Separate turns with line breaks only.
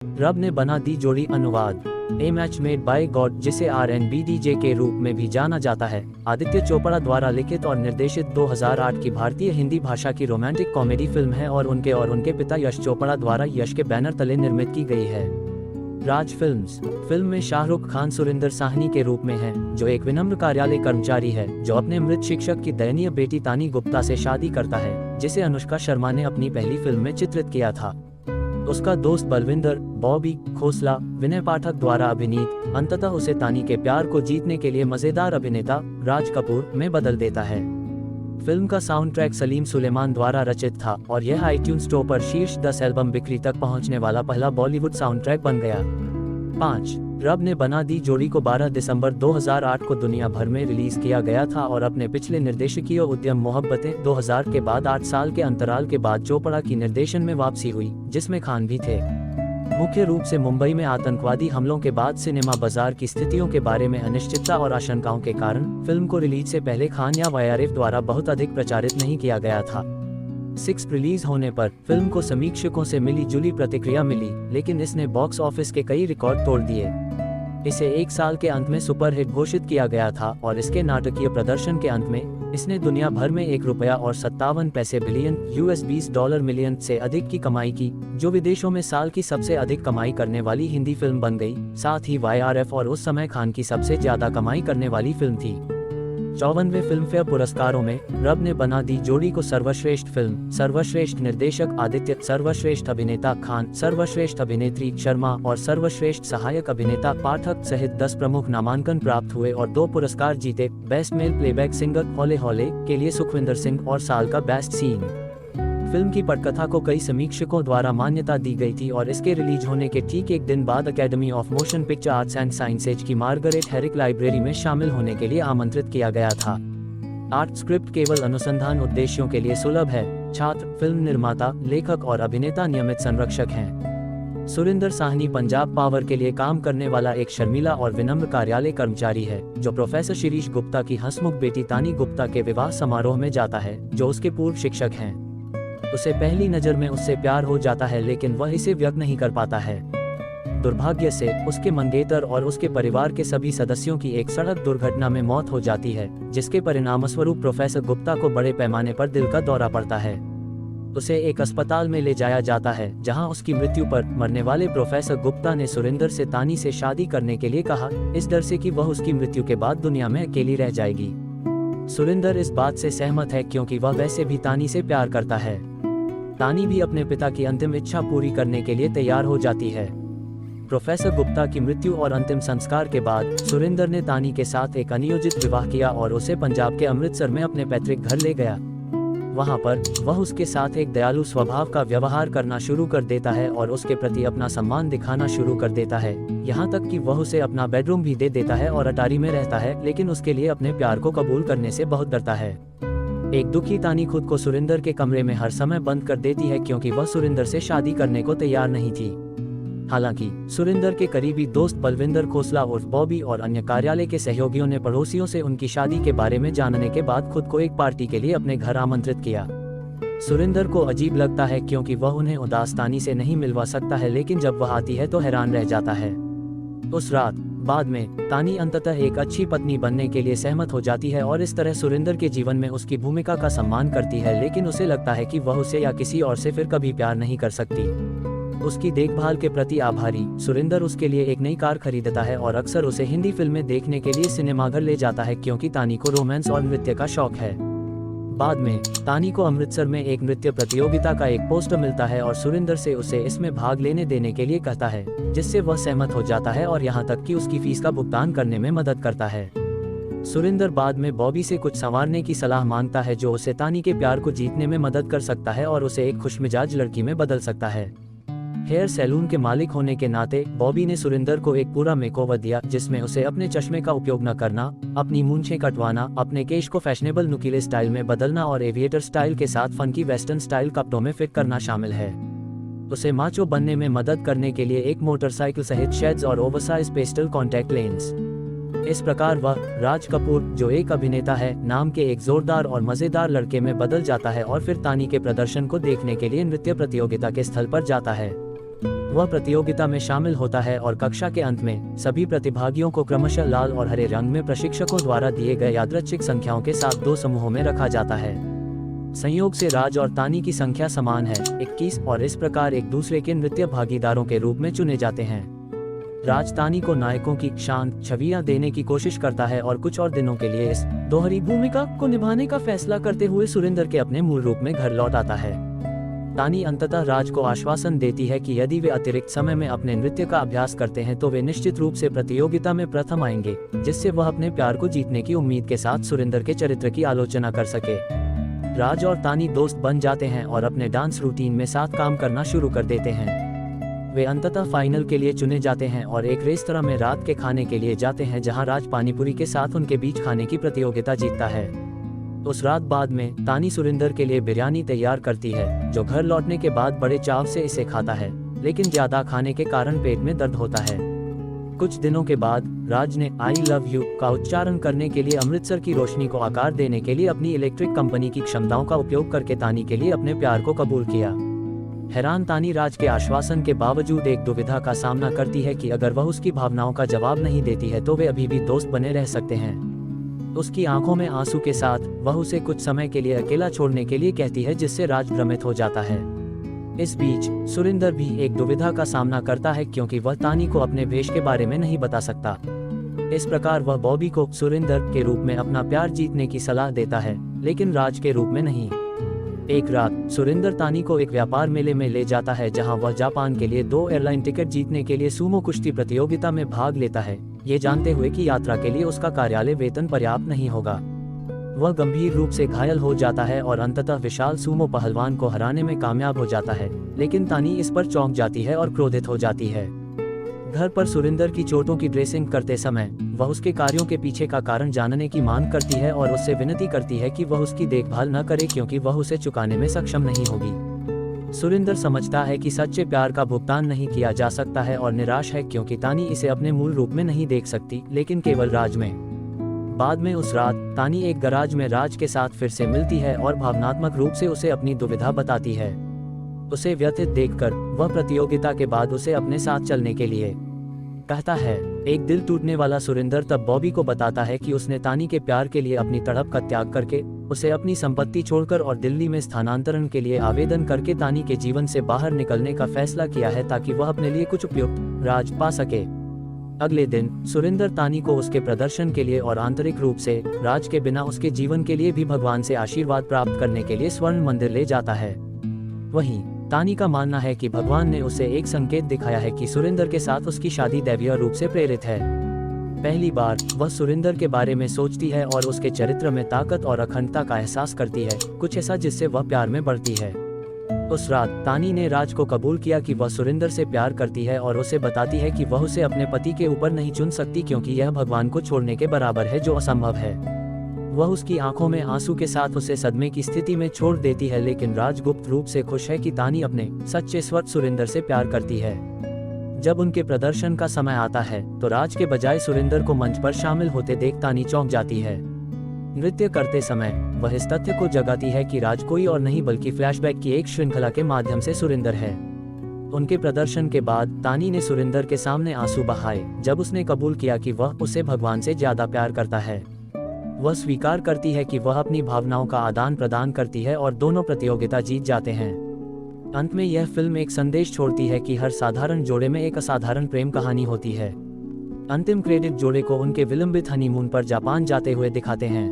रब ने बना दी जोड़ी अनुवाद। ए मैच मेड बाय गॉड, जिसे R&B DJ के रूप में भी जाना जाता है, आदित्य चोपड़ा द्वारा लिखित और निर्देशित 2008 की भारतीय हिंदी भाषा की रोमांटिक कॉमेडी फिल्म है और उनके पिता यश चोपड़ा द्वारा यश के बैनर तले निर्मित की गई है। राज फिल्म्स। फिल्म में शाहरुख खान सुरिंदर साहनी के रूप में हैं, जो एक विनम्र कार्यालय कर्मचारी है जो अपने मृत शिक्षक की दयनीय बेटी तानी गुप्ता से शादी करता है, जिसे अनुष्का शर्मा ने अपनी पहली फिल्म में चित्रित किया था। उसका दोस्त बलविंदर, बॉबी खोसला, विनय पाठक द्वारा अभिनीत, अंततः उसे तानी के प्यार को जीतने के लिए मजेदार अभिनेता राज कपूर में बदल देता है। फिल्म का साउंड ट्रैक सलीम सुलेमान द्वारा रचित था और यह iTunes स्टोर पर शीर्ष 10 एल्बम बिक्री तक पहुंचने वाला पहला बॉलीवुड साउंड ट्रैक बन गया। 5. रब ने बना दी जोड़ी को 12 दिसंबर 2008 को दुनिया भर में रिलीज किया गया था और अपने पिछले निर्देशकीय उद्यम मोहब्बतें 2000 के बाद 8 साल के अंतराल के बाद चोपड़ा की निर्देशन में वापसी हुई, जिसमें खान भी थे। मुख्य रूप से मुंबई में आतंकवादी हमलों के बाद सिनेमा बाजार की स्थितियों के बारे में अनिश्चितता और आशंकाओं के कारण फिल्म को रिलीज से पहले खान या YRF द्वारा बहुत अधिक प्रचारित नहीं किया गया था। 6 रिलीज होने पर फिल्म को समीक्षकों से मिली जुली प्रतिक्रिया मिली, लेकिन इसने बॉक्स ऑफिस के कई रिकॉर्ड तोड़ दिए। इसे एक साल के अंत में सुपरहिट घोषित किया गया था और इसके नाटकीय प्रदर्शन के अंत में इसने दुनिया भर में $1.57 बिलियन $20 मिलियन से अधिक की कमाई की, जो विदेशों में साल की सबसे अधिक कमाई करने वाली हिंदी फिल्म बन गई। साथ ही YRF और उस समय खान की सबसे ज्यादा कमाई करने वाली फिल्म थी। 54वें फिल्मफेयर पुरस्कारों में रब ने बना दी जोड़ी को सर्वश्रेष्ठ फिल्म, सर्वश्रेष्ठ निर्देशक आदित्य, सर्वश्रेष्ठ अभिनेता खान, सर्वश्रेष्ठ अभिनेत्री शर्मा और सर्वश्रेष्ठ सहायक अभिनेता पाठक सहित 10 प्रमुख नामांकन प्राप्त हुए और 2 पुरस्कार जीते। बेस्ट मेल प्लेबैक सिंगर हौले हौले के लिए सुखविंदर सिंह और साल का बेस्ट सीन। फिल्म की पटकथा को कई समीक्षकों द्वारा मान्यता दी गई थी और इसके रिलीज होने के ठीक एक दिन बाद academy of motion picture arts and sciences की मार्गरेट हेरिक लाइब्रेरी में शामिल होने के लिए आमंत्रित किया गया था। आर्ट स्क्रिप्ट केवल अनुसंधान उद्देश्यों के लिए सुलभ है। छात्र, फिल्म निर्माता, लेखक और अभिनेता नियमित संरक्षक हैं। सुरिंदर साहनी पंजाब पावर के लिए काम करने वाला एक शर्मीला और विनम्र कार्यालय कर्मचारी है, जो प्रोफेसर शिरीष गुप्ता की हंसमुख बेटी तानी गुप्ता के विवाह समारोह में जाता है, जो उसके पूर्व शिक्षक हैं। उसे पहली नजर में उससे प्यार हो जाता है, लेकिन वह इसे व्यक्त नहीं कर पाता है। दुर्भाग्य से उसके मंगेतर और उसके परिवार के सभी सदस्यों की एक सड़क दुर्घटना में मौत हो जाती है, जिसके परिणामस्वरूप प्रोफेसर गुप्ता को बड़े पैमाने पर दिल का दौरा पड़ता है। उसे एक अस्पताल में ले जाया जाता है, जहां उसकी मृत्यु पर मरने वाले प्रोफेसर गुप्ता ने सुरिंदर से तानी से शादी करने के लिए कहा, इस डर से कि वह उसकी मृत्यु के बाद दुनिया में अकेली रह जाएगी। सुरिंदर इस बात से सहमत है क्योंकि वह वैसे भी तानी से प्यार करता है। तानी भी अपने पिता की अंतिम इच्छा पूरी करने के लिए तैयार हो जाती है। प्रोफेसर गुप्ता की मृत्यु और अंतिम संस्कार के बाद सुरिंदर ने तानी के साथ एक अनियोजित विवाह किया और उसे पंजाब के अमृतसर में अपने पैतृक घर ले गया। वहां पर वह उसके साथ एक दयालु स्वभाव का व्यवहार करना शुरू कर देता है और उसके प्रति अपना सम्मान दिखाना शुरू कर देता है, यहाँ तक कि वह उसे अपना बेडरूम भी दे देता है और अटारी में रहता है, लेकिन उसके लिए अपने प्यार को कबूल करने से बहुत डरता है। एक दुखी तानी खुद को सुरिंदर के कमरे में हर समय बंद कर देती है क्योंकि वह सुरिंदर से शादी करने को तैयार नहीं थी। हालांकि सुरिंदर के करीबी दोस्त बलविंदर खोसला उर्फ बॉबी और अन्य कार्यालय के सहयोगियों ने पड़ोसियों से उनकी शादी के बारे में जानने के बाद खुद को एक पार्टी के लिए अपने घर आमंत्रित किया। सुरिंदर को अजीब लगता है क्योंकि वह उन्हें उदास तानी से नहीं मिलवा सकता है, लेकिन जब वह आती है तो हैरान रह जाता है। उस रात बाद में तानी अंततः एक अच्छी पत्नी बनने के लिए सहमत हो जाती है और इस तरह सुरिंदर के जीवन में उसकी भूमिका का सम्मान करती है, लेकिन उसे लगता है कि वह उसे या किसी और से फिर कभी प्यार नहीं कर सकती। उसकी देखभाल के प्रति आभारी सुरिंदर उसके लिए एक नई कार खरीदता है और अक्सर उसे हिंदी फिल्में देखने के लिए सिनेमाघर ले जाता है क्योंकि तानी को रोमांस और नृत्य का शौक है। बाद में तानी को अमृतसर में एक नृत्य प्रतियोगिता का एक पोस्टर मिलता है और सुरिंदर से उसे इसमें भाग लेने देने के लिए कहता है, जिससे वह सहमत हो जाता है और यहाँ तक कि उसकी फीस का भुगतान करने में मदद करता है। सुरिंदर बाद में बॉबी से कुछ संवारने की सलाह मांगता है, जो उसे तानी के प्यार को जीतने में मदद कर सकता है और उसे एक खुशमिजाज लड़की में बदल सकता है। हेयर सैलून के मालिक होने के नाते बॉबी ने सुरिंदर को एक पूरा मेकओवर दिया, जिसमें उसे अपने चश्मे का उपयोग न करना, अपनी मूंछें कटवाना, अपने केश को फैशनेबल नुकीले स्टाइल में बदलना और एविएटर स्टाइल के साथ फंकी वेस्टर्न स्टाइल कपड़ों में फिट करना शामिल है। उसे माचो बनने में मदद करने के लिए एक मोटरसाइकिल सहित शेड्स और ओवरसाइज पेस्टल कॉन्टैक्ट लेंस। इस प्रकार वह राज कपूर, जो एक अभिनेता है, नाम के एक जोरदार और मजेदार लड़के में बदल जाता है और फिर तानी के प्रदर्शन को देखने के लिए नृत्य प्रतियोगिता के स्थल पर जाता है। वह प्रतियोगिता में शामिल होता है और कक्षा के अंत में सभी प्रतिभागियों को क्रमशः लाल और हरे रंग में प्रशिक्षकों द्वारा दिए गए यादृच्छिक संख्याओं के साथ 2 समूहों में रखा जाता है। संयोग से राज और तानी की संख्या समान है 21 और इस प्रकार एक दूसरे के नृत्य भागीदारों के रूप में चुने जाते हैं। राज तानी को नायकों की शांत छवियां देने की कोशिश करता है और कुछ और दिनों के लिए इस दोहरी भूमिका को निभाने का फैसला करते हुए सुरेंद्र के अपने मूल रूप में घर लौट आता है। तानी अंततः राज को आश्वासन देती है कि यदि वे अतिरिक्त समय में अपने नृत्य का अभ्यास करते हैं तो वे निश्चित रूप से प्रतियोगिता में प्रथम आएंगे, जिससे वह अपने प्यार को जीतने की उम्मीद के साथ सुरेंद्र के चरित्र की आलोचना कर सके। राज और तानी दोस्त बन जाते हैं और अपने डांस रूटीन में साथ काम करना शुरू कर देते हैं। वे अंततः फाइनल के लिए चुने जाते हैं और एक रेस्तरां में रात के खाने के लिए जाते हैं, जहां राज पानीपुरी के साथ उनके बीच खाने की प्रतियोगिता जीतता है। उस रात बाद में तानी सुरेंद्र के लिए बिरयानी तैयार करती है, जो घर लौटने के बाद बड़े चाव से इसे खाता है, लेकिन ज्यादा खाने के कारण पेट में दर्द होता है। कुछ दिनों के बाद राज ने आई लव यू का उच्चारण करने के लिए अमृतसर की रोशनी को आकार देने के लिए अपनी इलेक्ट्रिक कंपनी की क्षमताओं का उपयोग करके तानी के लिए अपने प्यार को कबूल किया। हैरान तानी राज के आश्वासन के बावजूद एक दुविधा का सामना करती है कि अगर वह उसकी भावनाओं का जवाब नहीं देती है तो वे अभी भी दोस्त बने रह सकते हैं। उसकी आंखों में आंसू के साथ वह उसे कुछ समय के लिए अकेला छोड़ने के लिए कहती है, जिससे राज भ्रमित हो जाता है। इस बीच सुरेंद्र भी एक दुविधा का सामना करता है, क्योंकि वह तानी को अपने भेष के बारे में नहीं बता सकता। इस प्रकार वह बॉबी को सुरेंद्र के रूप में अपना प्यार जीतने की सलाह देता है, लेकिन राज के रूप में नहीं। एक रात सुरेंद्र तानी को एक व्यापार मेले में ले जाता है, जहां वह जापान के लिए 2 एयरलाइन टिकट जीतने के लिए सूमो कुश्ती प्रतियोगिता में भाग लेता है, ये जानते हुए कि यात्रा के लिए उसका कार्यालय वेतन पर्याप्त नहीं होगा। वह गंभीर रूप से घायल हो जाता है और अंततः विशाल सूमो पहलवान को हराने में कामयाब हो जाता है, लेकिन तानी इस पर चौंक जाती है और क्रोधित हो जाती है। घर पर सुरेंद्र की चोटों की ड्रेसिंग करते समय वह उसके कार्यों के पीछे का कारण जानने की मांग करती है और उससे विनती करती है कि वह उसकी देखभाल न करे, क्योंकि वह उसे चुकाने में सक्षम नहीं होगी। सुरेंद्र समझता है कि सच्चे प्यार का भुगतान नहीं किया जा सकता है और निराश है, क्योंकि तानी इसे अपने मूल रूप में नहीं देख सकती, लेकिन केवल राज में। बाद में उस रात तानी एक गराज में राज के साथ फिर से मिलती है और भावनात्मक रूप से उसे अपनी दुविधा बताती है। उसे व्यथित देखकर वह प्रतियोगिता के बाद उसे अपने साथ चलने के लिए कहता है। एक दिल टूटने वाला सुरेंद्र तब बॉबी को बताता है कि उसने तानी के प्यार के लिए अपनी तड़प का त्याग करके उसे अपनी संपत्ति छोड़कर और दिल्ली में स्थानांतरण के लिए आवेदन करके तानी के जीवन से बाहर निकलने का फैसला किया है, ताकि वह अपने लिए कुछ उपयुक्त राज पा सके। अगले दिन सुरेंद्र तानी को उसके प्रदर्शन के लिए और आंतरिक रूप से राज के बिना उसके जीवन के लिए भी भगवान से आशीर्वाद प्राप्त करने के लिए स्वर्ण मंदिर ले जाता है। वहीं तानी का मानना है कि भगवान ने उसे एक संकेत दिखाया है कि सुरेंद्र के साथ उसकी शादी दैवीय रूप से प्रेरित है। पहली बार वह सुरेंद्र के बारे में सोचती है और उसके चरित्र में ताकत और अखंडता का एहसास करती है, कुछ ऐसा जिससे वह प्यार में बढ़ती है। उस रात तानी ने राज को कबूल किया कि वह सुरेंद्र से प्यार करती है और उसे बताती है कि वह उसे अपने पति के ऊपर नहीं चुन सकती, क्योंकि यह भगवान को छोड़ने के बराबर है, जो असंभव है। वह उसकी आंखों में आंसू के साथ उसे सदमे की स्थिति में छोड़ देती है, लेकिन राज गुप्त रूप से खुश है कि तानी अपने सच्चे स्वर सुरेंद्र से प्यार करती है। जब उनके प्रदर्शन का समय आता है तो राज के बजाय सुरेंद्र को मंच पर शामिल होते देख तानी चौंक जाती है। नृत्य करते समय वह इस तथ्य को जगाती है कि राज कोई और नहीं बल्कि फ्लैशबैक की एक श्रृंखला के माध्यम से सुरेंद्र है। उनके प्रदर्शन के बाद तानी ने सुरेंद्र के सामने आंसू बहाए जब उसने कबूल किया कि वह उसे भगवान से ज्यादा प्यार करता है। वह स्वीकार करती है कि वह अपनी भावनाओं का आदान प्रदान करती है और दोनों प्रतियोगिता जीत जाते हैं। अंत में यह फिल्म एक संदेश छोड़ती है कि हर साधारण जोड़े में एक असाधारण प्रेम कहानी होती है। अंतिम क्रेडिट जोड़े को उनके विलंबित हनीमून पर जापान जाते हुए दिखाते हैं।